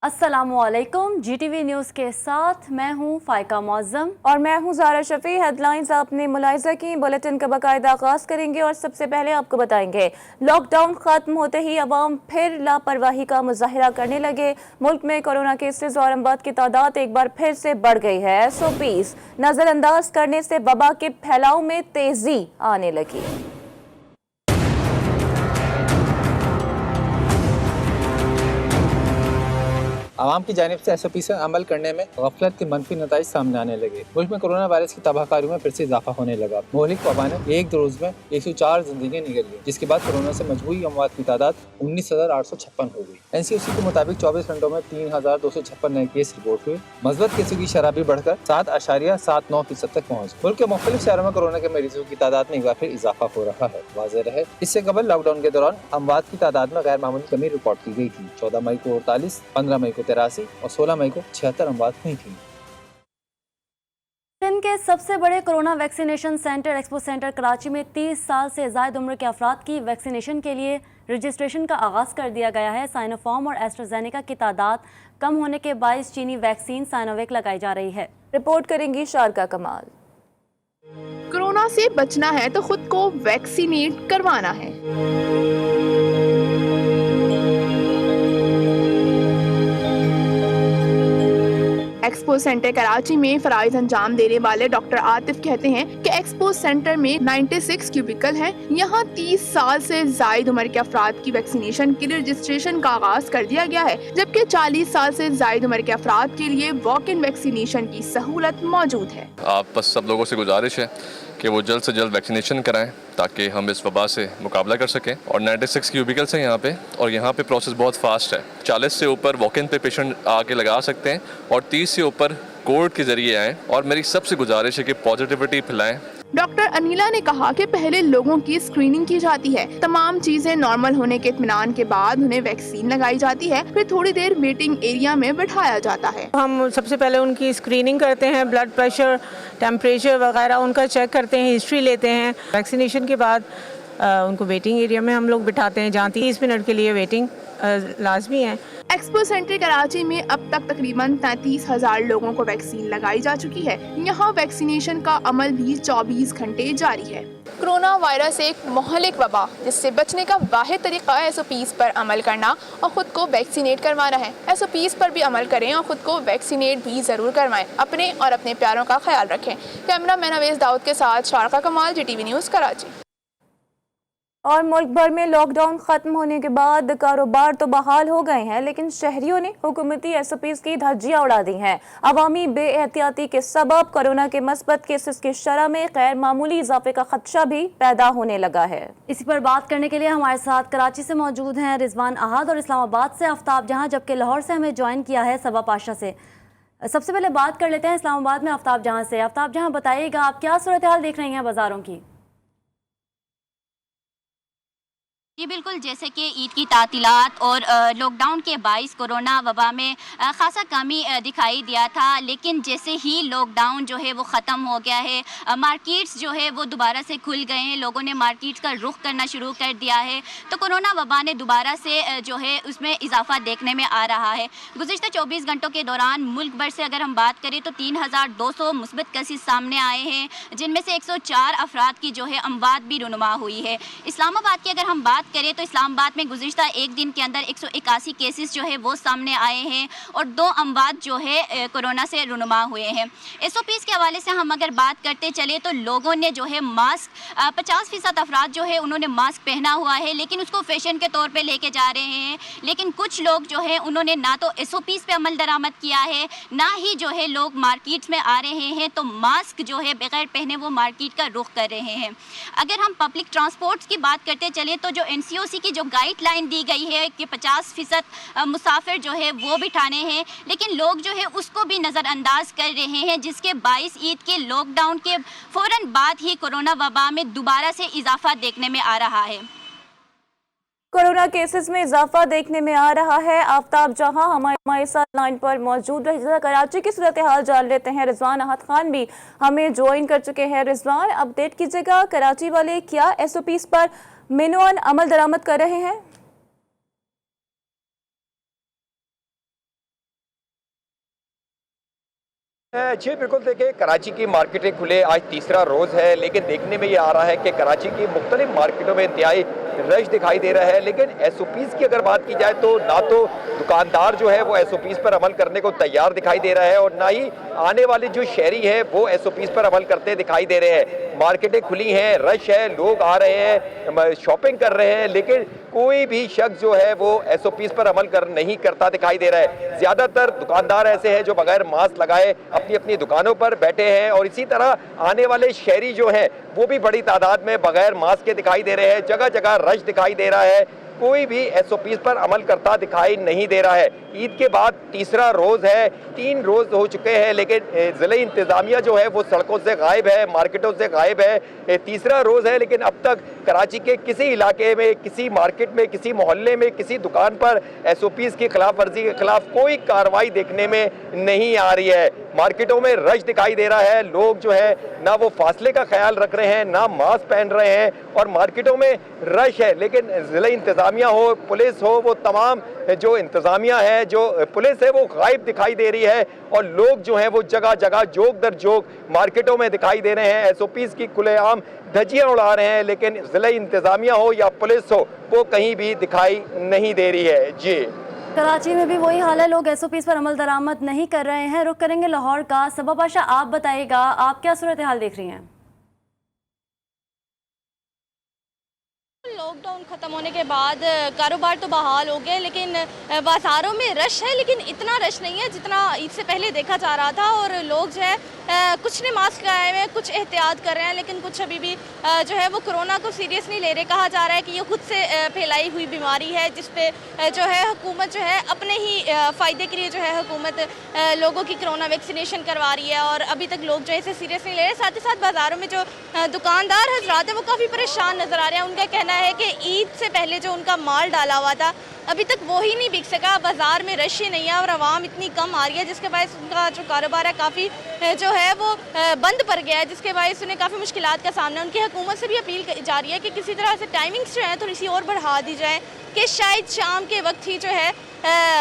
अस्सलामुअलैकुम। GTV news के साथ मैं हूँ फाइका मौज़म और मैं हूँ ज़ारा शफी। हेडलाइंस आपने मुलाहिज़ा की, बुलेटिन का बाकायदा आगाज़ करेंगे और सबसे पहले आपको बताएंगे लॉकडाउन ख़त्म होते ही अवाम फिर लापरवाही का मुजाहिरा करने लगे। मुल्क में कोरोना केसेस और अमवात की तादाद एक बार फिर से बढ़ गई है। SOPs नज़रअंदाज करने से वबा के फैलाव में तेज़ी आने लगी। आवाम की जानिब से SOP से अमल करने में गफलत के मनफी नताइज सामने आने लगे। मुल्क में कोरोना वायरस की तबाहकारियों में फिर से इजाफा होने लगा। मोहलिक वबा ने एक दो रोज में 104 जिंदगियां निगल ली, जिसके बाद कोरोना से मजबूरी अमवात की तादाद 19,856 हो गई। NCOC के मुताबिक 24 घंटों में 3,256 नए केस रिपोर्ट हुए। मस्बत केसों की शरह भी बढ़कर 7.79% तक पहुँच। मुल्क के मुख्तलिफ शहरों में कोरोना के मरीजों की तादाद में एक बार फिर इजाफा हो रहा है। वाज़ेह रहे, इससे कबल लॉकडाउन के दौरान अमवात की तादाद में गैर मामूली कमी रिकॉर्ड की गई थी। 14 मई को 48, 15 मई को 83 और 16 मई को 76 अमवात हुई थी। सिंध के सबसे बड़े corona vaccination centre expo centre Karachi में 30 साल से ज़ायद उम्र के अफराद की वैक्सीनेशन के लिए रजिस्ट्रेशन का आगाज़ कर दिया गया है। साइनोफार्म और एस्ट्राजेनेका की तादाद कम होने के बायस चीनी वैक्सीन साइनोवेक लगाई जा रही है। रिपोर्ट करेंगी शारका कमाल। कोरोना से बचना है तो खुद को वैक्सीनेट करवाना है। एक्सपो सेंटर कराची में फराइज अंजाम देने वाले डॉक्टर आतिफ कहते हैं कि एक्सपो सेंटर में 96 क्यूबिकल हैं। यहाँ 30 साल से जायद उम्र के अफराद की वैक्सीनेशन के लिए रजिस्ट्रेशन का आगाज कर दिया गया है, जबकि 40 साल से जायद उम्र के अफराद के लिए वॉक इन वैक्सीनेशन की सहूलत मौजूद है। आप बस सब लोगों से गुजारिश है कि वो जल्द से जल्द वैक्सीनेशन कराएं ताकि हम इस वबा से मुकाबला कर सकें। और 96 क्यूबिकल्स हैं यहाँ पे, और यहाँ पे प्रोसेस बहुत फास्ट है। 40 से ऊपर वॉक इन पे पेशेंट आके लगा सकते हैं और 30 से ऊपर कोविड के जरिए आएँ। और मेरी सबसे गुजारिश है कि पॉजिटिविटी फैलाएं। डॉक्टर अनिला ने कहा कि पहले लोगों की स्क्रीनिंग की जाती है, तमाम चीजें नॉर्मल होने के इत्मीनान के बाद उन्हें वैक्सीन लगाई जाती है, फिर थोड़ी देर वेटिंग एरिया में बैठाया जाता है। हम सबसे पहले उनकी स्क्रीनिंग करते हैं, ब्लड प्रेशर, टेम्परेचर वगैरह उनका चेक करते हैं, हिस्ट्री लेते हैं। वैक्सीनेशन के बाद उनको वेटिंग एरिया में हम लोग बिठाते हैं, जहाँ 30 मिनट के लिए वेटिंग लाजमी है। एक्सपो सेंटर कराची में अब तक तकरीबन 33,000 लोगों को वैक्सीन लगाई जा चुकी है। यहाँ वैक्सीनेशन का अमल भी 24 घंटे जारी है। कोरोना वायरस एक मोहलिक वबा, जिससे बचने का वाहिद तरीका SOPs पर अमल करना और खुद को वैक्सीनेट करवाना है। SOPs पर भी अमल करें और खुद को वैक्सीनेट भी ज़रूर करवाएं। अपने और अपने प्यारों का ख्याल रखें। कैमरा मैन अवेज दाऊद के साथ शारका कमाल, GTV न्यूज़ कराची। और मुल्क भर में लॉकडाउन खत्म होने के बाद कारोबार तो बहाल हो गए हैं, लेकिन शहरियों ने हुकूमती SOPs की धज्जियां उड़ा दी हैं। अवामी बेएहतियाती के सबब कोरोना के मस्बत केसेस की शरह में गैर मामूली इजाफे का खदशा भी पैदा होने लगा है। इसी पर बात करने के लिए हमारे साथ कराची से मौजूद हैं रिजवान अहद और इस्लामाबाद से आफ्ताब जहां, जबकि लाहौर से हमें ज्वाइन किया है सबा पाशा से। सबसे पहले बात कर लेते हैं इस्लामाबाद में आफ्ताब जहां से। आफ्ताब जहां, बताइएगा आप क्या सूरत हाल देख रही हैं बाजारों की? जी बिल्कुल, जैसे कि ईद की तातीलात और लॉकडाउन के बाइस कोरोना वबा में ख़ासा कमी दिखाई दिया था, लेकिन जैसे ही लॉकडाउन जो है वो ख़त्म हो गया है, मार्केट्स जो है वो दोबारा से खुल गए हैं, लोगों ने मार्केट्स का रुख करना शुरू कर दिया है, तो कोरोना वबा ने दोबारा से जो है उसमें इजाफा देखने में आ रहा है। गुज़िश्ता 24 घंटों के दौरान मुल्क भर से अगर हम बात करें तो 3,200 मुस्बत केसेस सामने आए हैं, जिनमें से 104 अफराद की जो है अमवात भी रुनुमा हुई है। इस्लामाबाद की अगर हम बात करें तो इस्लामाबाद में गुज़िश्ता एक दिन के अंदर 181 केसेस जो है वो सामने आए हैं और 2 अमवात जो है कोरोना से रुनुमा हुए हैं। SOPs के हवाले से हम अगर बात करते चले तो लोगों ने जो है मास्क 50% अफराद जो है उन्होंने मास्क पहना हुआ है, लेकिन उसको फैशन के तौर पे लेके जा रहे हैं। लेकिन कुछ लोग जो है उन्होंने ना तो SOPs पे अमल दरामद किया है, ना ही जो है लोग मार्केट्स में आ रहे हैं तो मास्क जो है बगैर पहने वो मार्केट का रुख कर रहे हैं। अगर हम पब्लिक ट्रांसपोर्ट्स की बात करते चले तो जो NCOC की जो गाइडलाइन दी गई है कि 50% मुसाफिर जो है वो बिठाने हैं, लेकिन लोग जो है उसको भी नज़रअंदाज कर रहे हैं, जिसके बाइस ईद के लॉकडाउन के फ़ौरन बाद ही कोरोना वबा में दोबारा से इजाफा देखने में आ रहा है। कोरोना केसेस में इजाफा देखने में आ रहा है। आफ्ताब जहां हमारे साथ लाइन पर मौजूद रहे, कराची की सूरत हाल जान लेते हैं। रिजवान अहद खान भी हमें ज्वाइन कर चुके हैं। रिजवान, अपडेट कीजिएगा, कराची वाले क्या SOPs पर मेनुअन अमल दरामद कर रहे हैं? जी बिल्कुल, देखिए कराची की मार्केटें खुले आज तीसरा रोज़ है, लेकिन देखने में ये आ रहा है कि कराची की मुख्तलिफ मार्केटों में इंतहाई रश दिखाई दे रहा है। लेकिन SOPs की अगर बात की जाए तो ना तो दुकानदार जो है वो SOPs पर अमल करने को तैयार दिखाई दे रहा है और ना ही आने वाले जो शहरी हैं वो SOPs पर अमल करते दिखाई दे रहे हैं। मार्केटें खुली हैं, रश है, लोग आ रहे हैं, शॉपिंग कर रहे हैं, लेकिन कोई भी शख्स जो है वो SOPs पर अमल नहीं करता दिखाई दे रहा है। ज़्यादातर दुकानदार ऐसे हैं जो बगैर मास्क लगाए अपनी अपनी दुकानों पर बैठे हैं और इसी तरह आने वाले शहरी जो हैं वो भी बड़ी तादाद में बगैर मास्क के दिखाई दे रहे हैं। जगह जगह रश दिखाई दे रहा है, कोई भी SOPs पर अमल करता दिखाई नहीं दे रहा है। ईद के बाद तीसरा रोज़ है, 3 रोज़ हो चुके हैं, लेकिन ज़िले इंतज़ामिया जो है वो सड़कों से गायब है, मार्केटों से गायब है। तीसरा रोज़ है, लेकिन अब तक कराची के किसी इलाके में, किसी मार्केट में, किसी मोहल्ले में, किसी दुकान पर SOPs की खिलाफ वर्जी के खिलाफ कोई कार्रवाई देखने में नहीं आ रही है। मार्केटों में रश दिखाई दे रहा है, लोग जो है ना वो फासले का ख्याल रख रहे हैं, ना मास्क पहन रहे हैं और मार्केटों में रश है। लेकिन ज़िले इंतज़ामिया हो, पुलिस हो, वो तमाम जो इंतज़ामिया है, जो पुलिस है, वो गायब दिखाई दे रही है और लोग जो हैं वो जगह जगह जोक दर जोक मार्केटों में दिखाई दे रहे हैं। SOPs की खुलेआम धज्जियां उड़ा रहे हैं, लेकिन ज़िले इंतज़ामिया हो या पुलिस हो वो कहीं भी दिखाई नहीं दे रही है। जी, कराची में भी वही हाल है, लोग SOPs पर अमल दरामद नहीं कर रहे हैं। रुख करेंगे लाहौर का। सबा पाशा, आप बताइएगा, आप क्या सूरत हाल देख रही हैं? लॉकडाउन ख़त्म होने के बाद कारोबार तो बहाल हो गए, लेकिन बाज़ारों में रश है, लेकिन इतना रश नहीं है जितना ईद से पहले देखा जा रहा था। और लोग जो है कुछ ने मास्क लगाए हुए हैं, कुछ एहतियात कर रहे हैं, लेकिन कुछ अभी भी जो है वो कोरोना को सीरियस नहीं ले रहे। कहा जा रहा है कि ये खुद से फैलाई हुई बीमारी है, जिस पे जो है हुकूमत जो है अपने ही फ़ायदे के लिए जो है हुकूमत लोगों की कोरोना वैक्सीनेशन करवा रही है और अभी तक लोग जो है इसे सीरियस नहीं ले रहे। साथ ही साथ बाज़ारों में जो दुकानदार हजरात हैं वो काफ़ी परेशान नज़र आ रहे हैं। उनका कहना है कि ईद से पहले जो उनका माल डाला हुआ था अभी तक वो ही नहीं बिक सका, बाज़ार में रश ही नहीं है और आवाम इतनी कम आ रही है जिसके बायस उनका जो कारोबार है काफ़ी जो है वो बंद पड़ गया है, जिसके बायस उन्हें काफ़ी मुश्किलात का सामना। उनकी हुकूमत से भी अपील की जा रही है कि किसी तरह से टाइमिंग्स जो है थोड़ी सी और बढ़ा दी जाए कि शायद शाम के वक्त ही जो है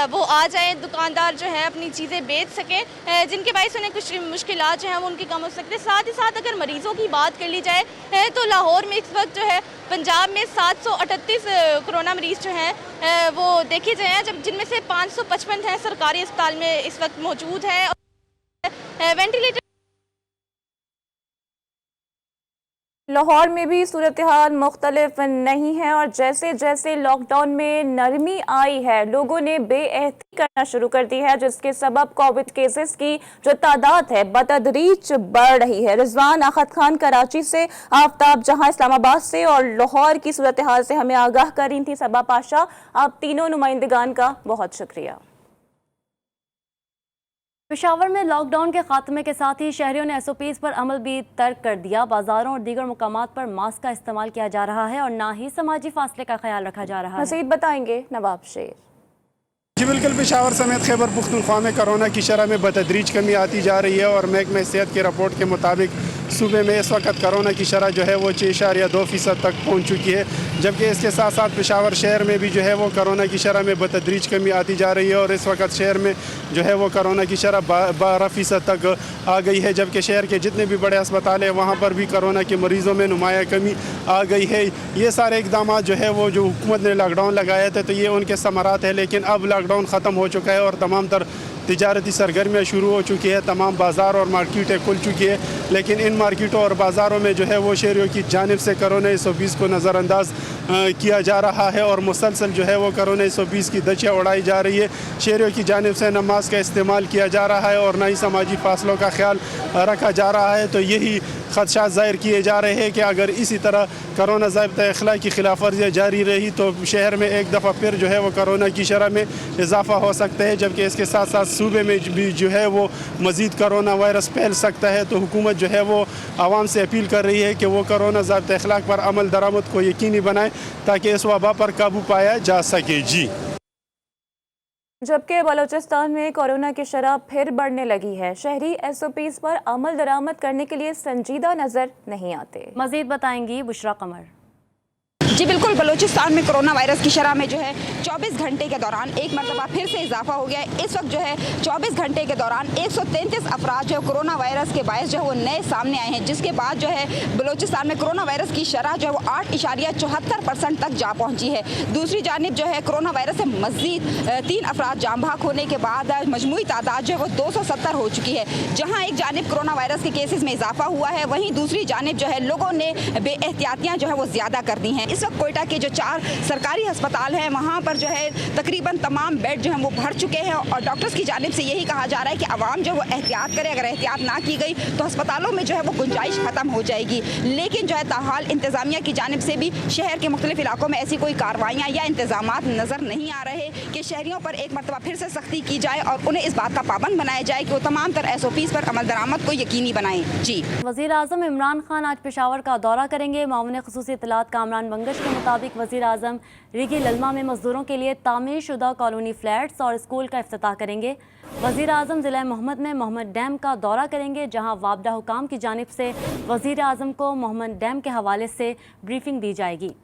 वो आ जाए, दुकानदार जो है अपनी चीज़ें बेच सकें, जिनके बायस उन्हें कुछ मुश्किलात जो हैं वो उनकी कम हो सकती है। साथ ही साथ अगर मरीज़ों की बात कर ली जाए तो लाहौर में इस वक्त जो है पंजाब में 738 कोरोना मरीज़ जो हैं वो देखे गए हैं, जब जिनमें से 555 हैं सरकारी अस्पताल में इस वक्त मौजूद है। वेंटिलेटर लाहौर में भी सूरत हाल मुख्तलिफ नहीं है और जैसे जैसे लॉकडाउन में नरमी आई है लोगों ने बेएहती करना शुरू कर दी है, जिसके सबब कोविड केसेस की जो तादाद है बतदरीज बढ़ रही है। रिजवान आखत खान कराची से, आफ्ताब जहां इस्लामाबाद से और लाहौर की सूरत हाल से हमें आगाह कर रही थी। सबा पाशा, आप तीनों नुमाइंदगान का बहुत शुक्रिया। पेशावर में लॉकडाउन के खात्मे के साथ ही शहरियों ने SOPs पर अमल भी तर्क कर दिया। बाजारों और दीगर मुकामात पर मास्क का इस्तेमाल किया जा रहा है और ना ही समाजी फासले का ख्याल रखा जा रहा है। मज़ीद बताएंगे नवाब शेर। जी बिल्कुल, पेशावर समेत खैबर पुख्तनख्वा में कोरोना की शरह में बतदरीज कमी आती जा रही है और महकमे सेहत की रिपोर्ट के मुताबिक सूबे में इस वक्त कोरोना की शरह जो है वो 6.2% तक पहुंच चुकी है, जबकि इसके साथ साथ पेशावर शहर में भी जो है वो कोरोना की शरह में बतदरीज कमी आती जा रही है और इस वक्त शहर में जो है वो कोरोना की शरह 12% तक आ गई है, जबकि शहर के जितने भी बड़े अस्पताल हैं वहाँ पर भी कोरोना के मरीज़ों में नुमाया कमी आ गई है। ये सारे इकदाम जो है वो जो हुकूमत ने लॉकडाउन लगाए थे तो ये उनके समरात है, लेकिन अब लॉकडाउन ख़त्म हो चुका है और तमाम तर तिजारती सरगर्मियाँ शुरू हो चुकी है, तमाम बाज़ार और मार्केटें खुल चुकी है, लेकिन इन मार्केटों और बाज़ारों में जो है वो शहरियों की जानिब से कोरोना 120 को नज़रअंदाज किया जा रहा है और मुसलसल जो है वो कोरोना 120 की धज्जियाँ उड़ाई जा रही है। शहरियों की जानिब से न मास्क का इस्तेमाल किया जा रहा है और न ही समाजी फासलों का ख्याल रखा जा रहा है। तो यही खदशात ज़ाहिर किए जा रहे हैं कि अगर इसी तरह कोरोना ज़ाब्ता अखलाक की खिलाफ वर्जियाँ जारी रही तो शहर में एक दफ़ा फिर जो है वो कोरोना की शरह में इजाफ़ा हो सकता है, जबकि इसके साथ साथ सूबे में भी जो है वो मज़ीद कोरोना वायरस फैल सकता है। तो हुकूमत जो है वो आवाम से अपील कर रही है कि वो कोरोना ज़ाब्ता अखलाक पर अमल दरामद को यकीनी बनाए ताकि इस वबा पर काबू पाया जा सके। जी, जबकि बलूचिस्तान में कोरोना की शरह फिर बढ़ने लगी है, शहरी SOPs पर अमल दरामद करने के लिए संजीदा नजर नहीं आते। मजीद बताएंगी बुशरा कमर। जी बिल्कुल, बलूचिस्तान में कोरोना वायरस की शरह में जो है 24 घंटे के दौरान एक मरतबा फिर से इजाफा हो गया है। इस वक्त जो है 24 घंटे के दौरान 133 अफराद जो है कोरोना वायरस के बायस जो है वो नए सामने आए हैं, जिसके बाद जो है बलूचिस्तान में कोरोना वायरस की शरह जो है वो 8.74% तक जा पहुंची है। दूसरी जानिब जो है कोरोना वायरस से मज़ीद 3 अफराद जाम भाग होने के बाद मजमूई तादाद जो है वो 270 हो चुकी है। जहाँ एक जानिब कोरोना वायरस के केसेस में इजाफा हुआ है, वहीं दूसरी जानिब जो है लोगों ने बेएहतियातियाँ जो है वो ज़्यादा कर दी हैं। इस वक्त कोयटा के जो 4 सरकारी अस्पताल हैं वहाँ पर जो है तकरीबन तमाम बेड जो हैं वो भर चुके हैं और डॉक्टर्स की जानिब से यही कहा जा रहा है कि आवाम जो है वो एहतियात करे। अगर एहतियात ना की गई तो अस्पतालों में जो है वो गुंजाइश ख़त्म हो जाएगी। लेकिन जो है ताहाल इंतज़ामिया की जानिब से भी शहर के मुख्तलिफ इलाकों में ऐसी कोई कार्रवाइयाँ या इंतजामात नज़र नहीं आ रहे कि शहरियों पर एक मरतबा फिर से सख्ती की जाए और उन्हें इस बात का पाबंद बनाया जाए कि वो तमाम तर SOPs पर अमल दरामद को यकीनी बनाएं। जी वज़ीर आज़म इमरान खान आज पेशावर का दौरा करेंगे। मामून ख़ुसूसी इत्तलात कामरान बंगश के मुताबिक वज़ीर आज़म रिगी ललमा में मज़दूरों के लिए तामीर शुदा कॉलोनी फ्लैट्स और स्कूल का इफ्तिताह करेंगे। वज़ीर आज़म ज़िला मोहम्मद में मोहम्मद डैम का दौरा करेंगे, जहाँ वाबदा हुकाम की जानिब से वज़ीर आज़म को मोहम्मद डैम के हवाले से ब्रीफिंग दी जाएगी।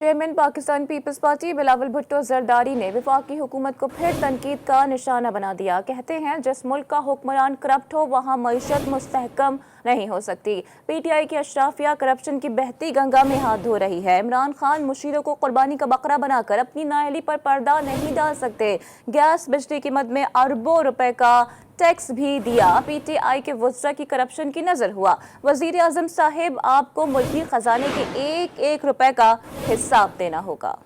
चेयरमैन पाकिस्तान पीपल्स पार्टी बिलावल भुट्टो जरदारी ने वफाकी हुकूमत को फिर तनकीद का निशाना बना दिया। कहते हैं जिस मुल्क का हुक्मरान करप्ट हो वहाँ मईशत मुस्तहकम नहीं हो सकती। PTI की अशराफिया करप्शन की बहती गंगा में हाथ धो रही है। इमरान खान मुशीरों को कुर्बानी का बकरा बनाकर अपनी नाअहली पर पर्दा नहीं डाल सकते। गैस बिजली की मद में अरबों रुपए का टैक्स भी दिया। PTI के वज़रा की करप्शन की नज़र हुआ। वज़ीर आज़म साहिब, आपको मुल्की खजाने के एक एक रुपए का हिसाब देना होगा।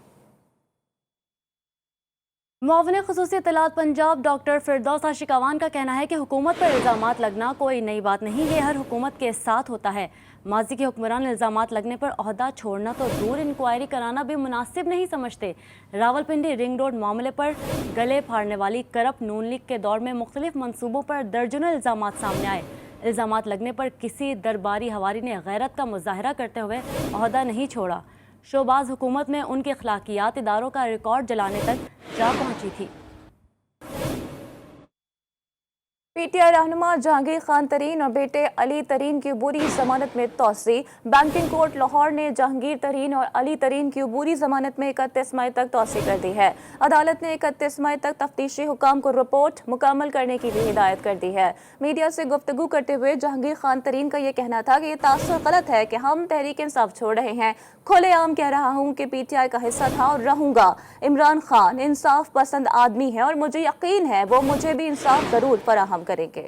मुआविन ख़ुसूसी इत्तलात पंजाब डॉक्टर फिरदौस आशिक अवान का कहना है कि हुकूमत पर इल्ज़ामात लगना कोई नई बात नहीं, ये हर हुकूमत के साथ होता है। माजी के हुक्मरान इल्ज़ामात लगने पर ओहदा छोड़ना तो दूर, इंक्वायरी कराना भी मुनासिब नहीं समझते। रावलपिंडी रिंग रोड मामले पर गले फाड़ने वाली करप्ट नून लीग के दौर में मुख्तलिफ मनसूबों पर दर्जनों इल्ज़ामात सामने आए। इल्ज़ामात लगने पर किसी दरबारी हवारी ने गैरत का मुजाहरा करते हुए ओहदा नहीं छोड़ा। शोबाज हुकूमत में उनके अखलाकियात इदारों का रिकॉर्ड जलाने तक जा पहुंची थी। PTI रहनुमा जहांगीर खान तरीन और बेटे अली तरीन की अबूरी जमानत में तोसी। बैंकिंग कोर्ट लाहौर ने जहांगीर तरीन और अली तरीन की अबूरी जमानत में 31 मई तक तोसी कर दी है। अदालत ने 31 मई तक तफ्तीशी हुकाम को रिपोर्ट मुकम्मल करने की भी हिदायत कर दी है। मीडिया से गुफ्तगू करते हुए जहांगीर खान तरीन का ये कहना था कि ये तासुर गलत है कि हम तहरीक इंसाफ छोड़ रहे हैं। खुलेआम कह रहा हूँ कि PTI का हिस्सा था और रहूँगा। इमरान खान इंसाफ पसंद आदमी है और मुझे यकीन है वो मुझे भी इंसाफ ज़रूर फराहम करेंगे।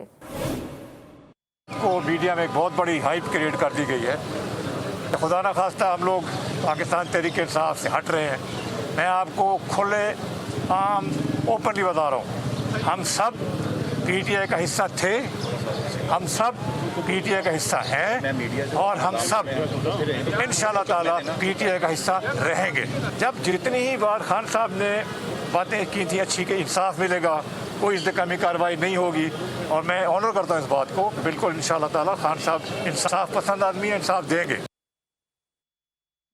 को मीडिया में एक बहुत बड़ी हाइप क्रिएट कर दी गई है। खुदा न खास्ता हम लोग पाकिस्तान तहरीक इंसाफ से हट रहे हैं। मैं आपको खुले आम ओपनली बता रहा हूँ, हम सब PTI का हिस्सा थे, हम सब PTI का हिस्सा हैं और हम सब इंशाअल्लाह ताला PTI का हिस्सा रहेंगे। जब जितनी ही बार खान साहब ने बातें की थी अच्छी कि इंसाफ मिलेगा, कोई इंतकामी कार्रवाई नहीं होगी, और मैं ऑनर करता हूँ इस बात को। बिल्कुल इंशाअल्लाह ताला खान साहब इंसाफ पसंद आदमी है, इंसाफ देंगे।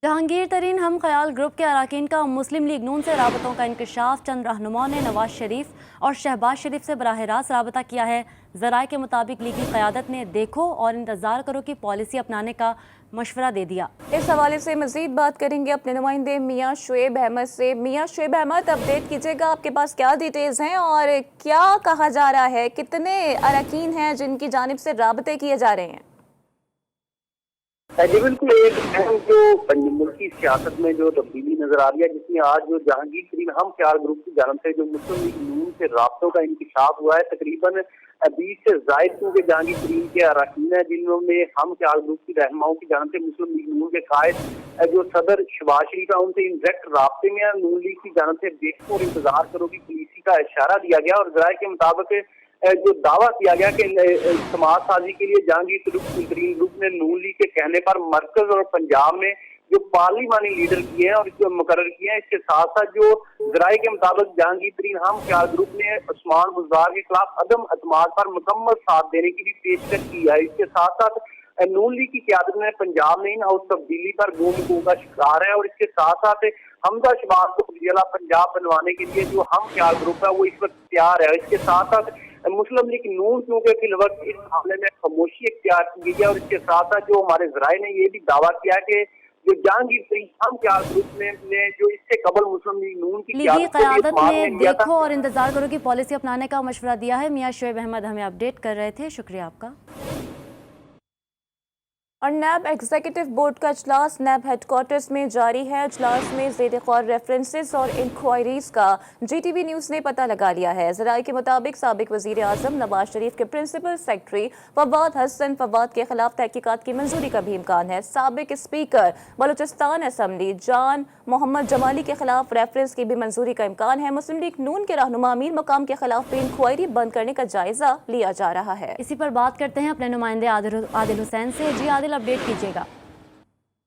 जहांगीर तरीन हम ख्याल ग्रुप के अराकीन का मुस्लिम लीग नून से राबतों का इंकशाफ। चंद रहनुमाओं ने नवाज शरीफ और शहबाज शरीफ से बराह रास्त राबता किया है। ज़राए के मुताबिक लीगी क़यादत ने देखो और इंतज़ार करो की पॉलिसी अपनाने का मशवरा दे दिया। इस हवाले से मजीद बात करेंगे अपने नुमाइंदे मियाँ शुएब अहमद से। मियाँ शुएब अहमद, अपडेट कीजिएगा, आपके पास क्या डिटेल्स हैं और क्या कहा जा रहा है, कितने अरकान हैं जिनकी जानिब से राबते किए जा रहे हैं? जी बिल्कुल, एक अहम जो मुल्की सियासत में जो तब्दीली नजर आ रही है, जिसमें आज जो जहांगीर तरीन हम ख्याल ग्रुप की जानब से जो मुस्लिम लीग नून से राब्तों का इंकशाफ हुआ है। तकरीबन 20 से ज़ायद के जहांगीर तरीन के अरकान हैं, जिनमें हम ख्याल ग्रुप की रहनुमाओं की जानब से मुस्लिम लीग नून के कायद जो सदर शहबाज शरीफ है उनसे इंडयरेक्ट राब्ते में। नून लीग की जानब से देखो और इंतजार करो की पॉलिसी का इशारा दिया गया और ज़राए के मुताबिक जो दावा किया गया कि समाज साजी के लिए जहांगीर तरीन ग्रुप ने नून लीग के कहने पर मरकज और पंजाब में जो पार्लिमानी लीडर किए हैं और इसको मुकर्रर किए हैं। इसके साथ साथ जो ज़राए के मुताबिक जहांगीर तरीन हम ख्याल ग्रुप ने उस्मान बुज़दार के खिलाफ अदम अतमाद पर मुकम्मल साथ देने की भी पेशकश की है। इसके साथ साथ नून लीग की क़यादत में पंजाब में इन हाउस तब्दीली पर गुम का शिकार है और इसके साथ साथ हमजा शहबाज को जिला पंजाब बनवाने के लिए जो हम ख्याल ग्रुप है वो इस वक्त तैयार है। इसके साथ साथ मुस्लिम लीग नून क्योंकि फिल वक्त इस मामले में खामोशी इख्तियार की गई है और इसके साथ साथ जो हमारे जराए ने ये भी दावा किया कि जो जहांगीर तरीन क्या ग्रुप ने जो इससे कबल मुस्लिम लीग नून की लीगी क़यादत ने लिया था। देखो और इंतजार करो की पॉलिसी अपनाने का मशवरा दिया है। मियां शोएब अहमद हमें अपडेट कर रहे थे, शुक्रिया आपका। और नैब एग्जीक्यूटिव बोर्ड का इजलास नैब हेडक्वार्टर्स में जारी है। इजलास में ज़ेर-ए-ख़ौर रेफरेंसेस और इंक्वायरीज़ का GTV न्यूज़ ने पता लगा लिया है। ज़राए के मुताबिक साबिक वज़ीर आज़म नवाज शरीफ के प्रिंसिपल सेक्रेटरी फवाद हसन फवाद के खिलाफ तहकीकात की मंजूरी का भी इम्कान है। साबिक स्पीकर बलूचिस्तान असम्बली जान मोहम्मद जमाली के खिलाफ रेफरेंस की भी मंजूरी का इम्कान है। मुस्लिम लीग नून के रहनुमा अमीर मकाम के खिलाफ भी इंक्वायरी बंद करने का जायजा लिया जा रहा है। इसी पर बात करते हैं अपने नुमाइंदे आदिल हुसैन से। जी आदिल, अपडेट कीजिएगा।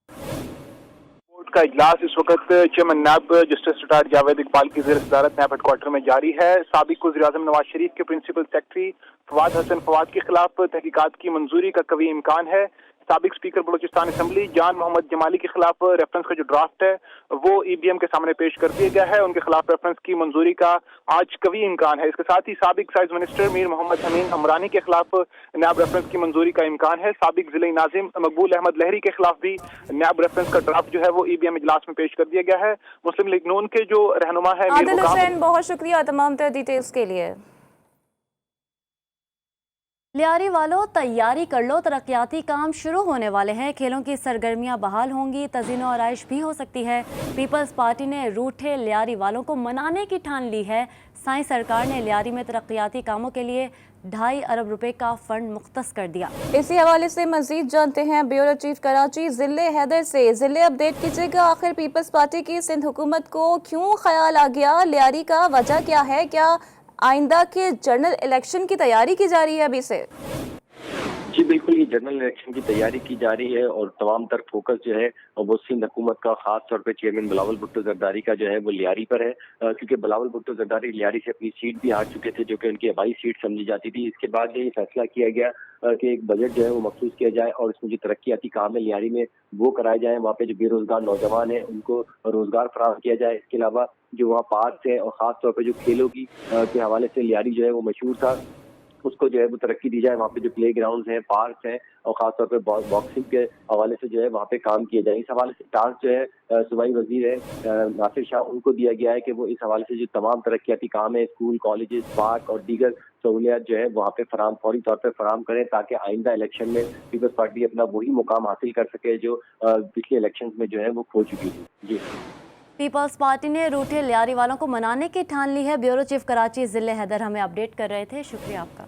बोर्ड का इजलास इस वक्त chairman NAB justice retired Javed Iqbal की ज़ेर सदारत नैब हेडक्वार्टर में जारी है। साबिक वज़ीर आज़म नवाज शरीफ के प्रिंसिपल सेक्रेटरी फवाद हसन फवाद के खिलाफ तहकीकात की मंजूरी का कवी इम्कान है। साबिक स्पीकर बलूचिस्तान असम्बली जान मोहम्मद जमाली के खिलाफ रेफरेंस का जो ड्राफ्ट है वो EBM के सामने पेश कर दिया गया है। उनके खिलाफ रेफरेंस की मंजूरी का आज कवी इम्कान है। इसके साथ ही साबिक एक्साइज मिनिस्टर मीर मोहम्मद अमीन अमरानी के खिलाफ नैब रेफरेंस की मंजूरी का इम्कान है। साबिक जिले नाजिम मकबूल अहमद लहरी के खिलाफ भी नैब रेफरेंस का ड्राफ्ट जो है वो EBM इजलास में पेश कर दिया गया है। मुस्लिम लीग नून के जो रहनुमा है आदिल हुसैन, बहुत शुक्रिया तमाम तर डिटेल्स के लिए। लियारी वालों, तैयारी कर लो, तरक्याती काम शुरू होने वाले हैं। खेलों की सरगर्मियां बहाल होंगी, तज़ीनो आराइश भी हो सकती है। पीपल्स पार्टी ने रूठे लियारी वालों को मनाने की ठान ली है। साईं सरकार ने लियारी में तरक्याती कामों के लिए 2.5 अरब रुपए का फंड मुख्तस कर दिया। इसी हवाले से मजीद जानते हैं ब्यूरो चीफ कराची ज़िले हैदर से। ज़िले अपडेट कीजिएगा, आखिर पीपल्स पार्टी की सिंध हुकूमत को क्यों ख्याल आ गया लियारी का, वजह क्या है? क्या आइंदा के जनरल इलेक्शन की तैयारी की जा रही है अभी से? जी बिल्कुल, ये जनरल इलेक्शन की तैयारी की जा रही है और तमाम तर फोकस जो है वो सिंध हुकूमत का खास तौर पे चेयरमैन बिलावल भुट्टो जरदारी का जो है वो लियारी पर है, क्योंकि बिलावल भुट्टो जरदारी लियारी से अपनी सीट भी हार चुके थे जो कि उनकी आबाई सीट समझी जाती थी। इसके बाद ये फैसला किया गया कि एक बजट जो है वो मखसूस किया जाए और इसमें जो तरक्याती काम है लियारी में वो कराए जाए। वहाँ पे जो बेरोजगार नौजवान है उनको रोजगार फराहम किया जाए। इसके अलावा जो वहाँ पार्क है और खास तौर पर जो खेलों की के हवाले से लियारी जो है वो मशहूर था, उसको जो है वो तरक्की दी जाए। वहाँ पे जो प्ले ग्राउंड हैं, पार्क हैं और खासतौर पे बॉक्सिंग के हवाले से जो है वहाँ पे काम किया जाए। इस हवाले से टास्क जो है सूबाई वजीर है नासिर शाह, उनको दिया गया है कि वो इस हवाले से जो तमाम तरक्याती काम है, स्कूल, कॉलेजेस, पार्क और दीगर सहूलियात जो है वहाँ पे फौरी तौर पे फराहम करें ताकि आइंदा इलेक्शन में पीपल्स पार्टी अपना वही मुकाम हासिल कर सके जो पिछले इलेक्शन में जो है वो खो चुकी थी। जी, पीपल्स पार्टी ने रूठे लियारी वालों को मनाने की ठान ली है। ब्यूरो चीफ कराची ज़िले हैदर हमें अपडेट कर रहे थे, शुक्रिया आपका।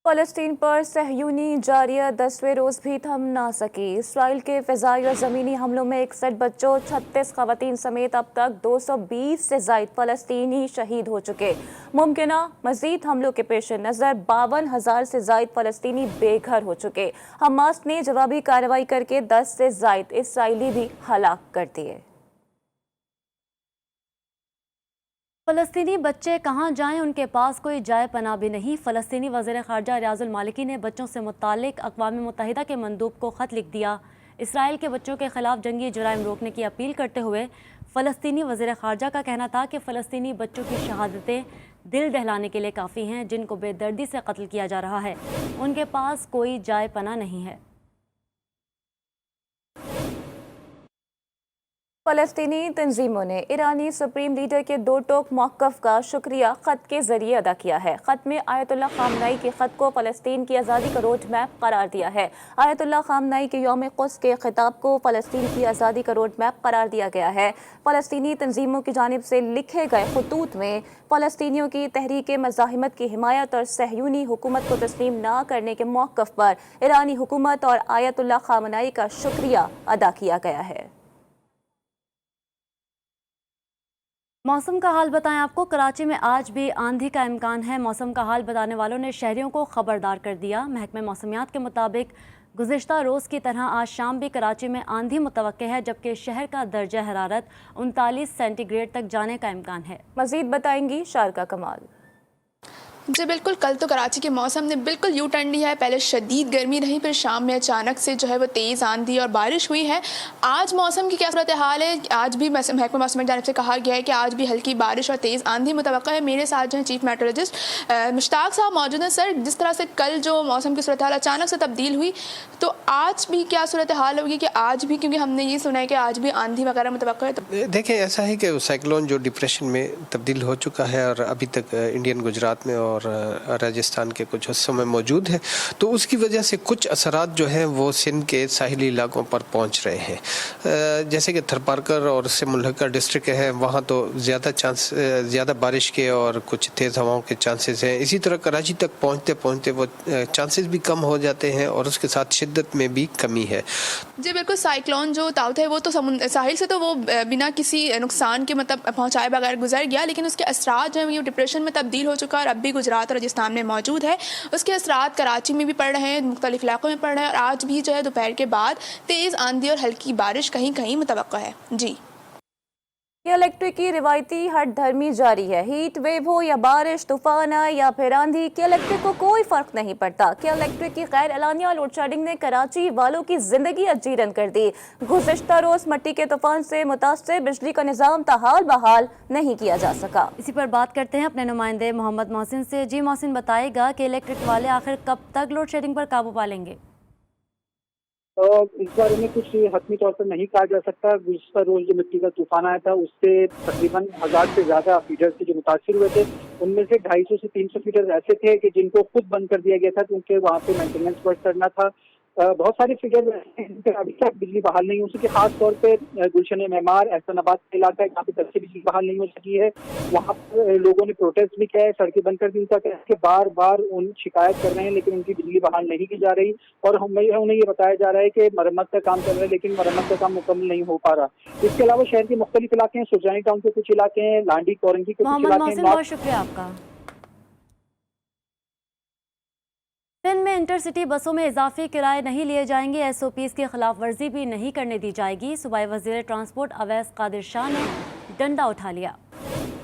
फ़लस्तीन पर सहयूनी जारिया 10वें रोज़ भी थम ना सकी। इसराइल के फ़िज़ाई और ज़मीनी हमलों में 61 बच्चों, 36 ख़वातीन समेत अब तक 220 से ज़ायद फ़लस्तीनी शहीद हो चुके। मुमकिना मज़ीद हमलों के पेश नज़र 52,000 से ज़ायद फ़लस्तीनी बेघर हो चुके। हमास ने जवाबी कार्रवाई करके 10 से ज़ायद इसराइली भी हलाक कर दिए। फ़लस्तीनी बच्चे कहाँ जाएं, उनके पास कोई जाए पनाह भी नहीं। फ़लस्तीनी वज़ीर ख़ारजा रियाजुल मालिकी ने बच्चों से मुताल्लिक़ अक़वाम मुत्तहिदा के मंदूब को ख़त लिख दिया। इसराइल के बच्चों के ख़िलाफ़ जंगी जुराइम रोकने की अपील करते हुए फ़लस्तीनी वज़ीर ख़ारजा का कहना था कि फ़लस्तीनी बच्चों की शहादतें दिल दहलाने के लिए काफ़ी हैं, जिनको बेदर्दी से कत्ल किया जा रहा है। उनके पास कोई जाए पनाह नहीं है। फ़लस्तीनी तंजीमों ने ईरानी सुप्रीम लीडर के दो टोक मौक़िफ़ का शुक्रिया ख़त के ज़रिए अदा किया है। ख़त में आयतुल्लाह ख़ामनाई के ख़त को फ़लस्तीन की आज़ादी का रोड मैप करार दिया है। आयतुल्लाह ख़ामनाई के यौम क़ुद्स के ख़िताब को फ़लस्तीन की आज़ादी का रोड मैप करार दिया गया है। फ़लस्तीनी तंजीमों की जानिब से लिखे गए ख़ुतूत में फ़लस्तीनियों की तहरीक मज़ाहिमत की हिमायत और सहयूनी हुकूमत को तस्लीम न करने के मौक़िफ़ पर ईरानी हुकूमत और आयतुल्लाह ख़ामनाई का शुक्रिया अदा किया गया है। मौसम का हाल बताएं आपको। कराची में आज भी आंधी का इम्कान है। मौसम का हाल बताने वालों ने शहरियों को खबरदार कर दिया। महकमे मौसमियात के मुताबिक गुज़िश्ता रोज़ की तरह आज शाम भी कराची में आंधी मुतवक्के है, जबकि शहर का दर्जा हरारत 39 सेंटीग्रेड तक जाने का इम्कान है। मज़ीद बताएंगी शारका कमाल। जी बिल्कुल, कल तो कराची के मौसम ने बिल्कुल यू टर्न लिया है। पहले शदीद गर्मी रही, फिर शाम में अचानक से जो है वो तेज़ आंधी और बारिश हुई है। आज मौसम की क्या सूरत हाल है, आज भी महकमा मौसम की जानिब से कहा गया है कि आज भी हल्की बारिश और तेज़ आंधी मुतवक्का है। मेरे साथ जो है चीफ मेट्रोलॉजिस्ट मुश्ताक साहब मौजूद हैं। सर, जिस तरह से कल जो मौसम की सूरत हाल अचानक से तब्दील हुई, तो आज भी क्या सूरत हाल होगी कि आज भी, क्योंकि हमने ये सुना है कि आज भी आंधी वगैरह मुतवक्का है? तो देखें, ऐसा है कि साइक्लोन जो डिप्रेशन में तब्दील हो चुका है और अभी तक इंडियन गुजरात में और राजस्थान के कुछ हिस्सों में मौजूद है, तो उसकी वजह से कुछ असरात जो हैं वो सिंध के साहिली इलाकों पर पहुंच रहे हैं। जैसे कि थरपारकर और उससे मुल्हका डिस्ट्रिक्ट है, वहाँ तो ज़्यादा बारिश के और कुछ तेज़ हवाओं के चांसेस हैं। इसी तरह कराची तक पहुँचते पहुँचते वो चांसेस भी कम हो जाते हैं और उसके साथ शिद्दत में भी कमी है। जी बिल्कुल, साइक्लोन जो ताउत है वो तो साहिल से तो वो बिना किसी नुकसान के मतलब पहुँचाए बगैर गुजर गया, लेकिन उसके असरात जो है वो डिप्रेशन में तब्दील हो चुका है और अब भी गुजरात और राजस्थान में मौजूद है। उसके असरात कराची में भी पड़ रहे हैं, मुख्तलिफ इलाकों में पड़ रहे हैं और आज भी जो है दोपहर के बाद तेज़ आंधी और हल्की बारिश कहीं कहीं मुतवक्का है। जी, इलेक्ट्रिक की रिवायती हट धर्मी जारी है। हीट वेव हो या बारिश, तूफान आए या फिर आंधी, के इलेक्ट्रिक को कोई फर्क नहीं पड़ता। के इलेक्ट्रिक की गैर एलानिया लोड शेडिंग ने कराची वालों की जिंदगी अजीरन कर दी। गुज़िश्ता रोज मट्टी के तूफान से मुतासर बिजली का निज़ाम ताहाल बहाल नहीं किया जा सका। इसी पर बात करते हैं अपने नुमाइंदे मोहम्मद मोहसिन से। जी मोहसिन, बताएगा कि इलेक्ट्रिक वाले आखिर कब तक लोड शेडिंग पर काबू पा लेंगे? इस बारे में कुछ हतमी तौर पर नहीं कहा जा सकता। गुज़िश्ता रोज जो मिट्टी का तूफान आया था उससे तकरीबन 1000 से ज़्यादा फीडर्स थे जो मुतासिर हुए थे। उनमें से 250 से 300 फीडर्स ऐसे थे कि जिनको खुद बंद कर दिया गया था क्योंकि वहाँ पे मेंटेनेंस वर्क करना था। बहुत सारे फिगर अभी तक बिजली बहाल नहीं हो सकी। खास तौर पे गुलशन मेमार, एहसानाबाद का इलाका है, जहाँ पे तब से बिजली बहाल नहीं हो सकी है। वहाँ पर लोगों ने प्रोटेस्ट भी किया है, सड़कें बंद कर दी। उनका बार बार उन शिकायत कर रहे हैं लेकिन उनकी बिजली बहाल नहीं की जा रही और उन्हें ये बताया जा रहा है कि मरम्मत का काम चल रहा है लेकिन मरम्मत का काम मुकम्मल नहीं हो पा रहा। इसके अलावा शहर के मुख्तलिफ इलाके हैं, सुरजानी टाउन के कुछ इलाके हैं, लांडी कोरंगी के कुछ इलाके हैं। बहुत शुक्रिया आपका। सिंध में इंटरसिटी बसों में इजाफी किराए नहीं लिए जाएंगे। एसओपीज की खिलाफ वर्जी भी नहीं करने दी जाएगी। सूबाई वज़ीर ट्रांसपोर्ट अवैस कादिर शाह ने डंडा उठा लिया।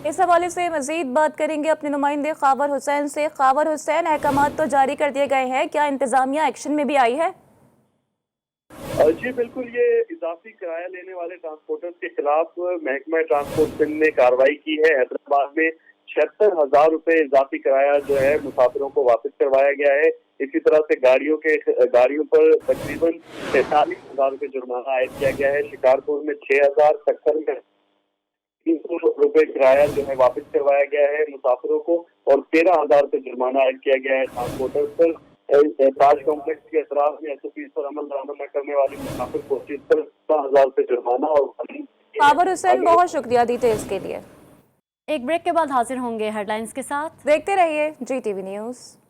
इस हवाले से मजीद बात करेंगे अपने नुमाइंदे खावर हुसैन से। खावर हुसैन, अहकामात तो जारी कर दिए गए हैं, क्या इंतजामिया एक्शन में भी आई है? जी बिल्कुल, ये इजाफी किराया लेने वाले ट्रांसपोर्टर्स के खिलाफ महकमा ट्रांसपोर्ट सिंध ने कार्रवाई की है। हैदराबाद में 76,000 रुपए इजाफी किराया जो है मुसाफिरों को वापस करवाया गया है। इसी तरह से गाड़ियों पर तकरीबन 43,000 रुपए जुर्माना आयद किया गया है। शिकारपुर में 6,000, सक्कर में 300 रुपए किराया जो है वापस करवाया गया है मुसाफिरों को और 13,000 रुपए जुर्माना आयद किया गया है ट्रांसपोर्टर्स पर। ताज कॉम्प्लेक्स के अतराफ में एसओपी पर अमल दरामद न करने वाले मुसाफिर को 13,000 रुपए जुर्माना और खावर हुसैन, बहुत शुक्रिया डिटेल्स के लिए। एक ब्रेक के बाद हाजिर होंगे हेडलाइंस के साथ। देखते रहिए GTV न्यूज़।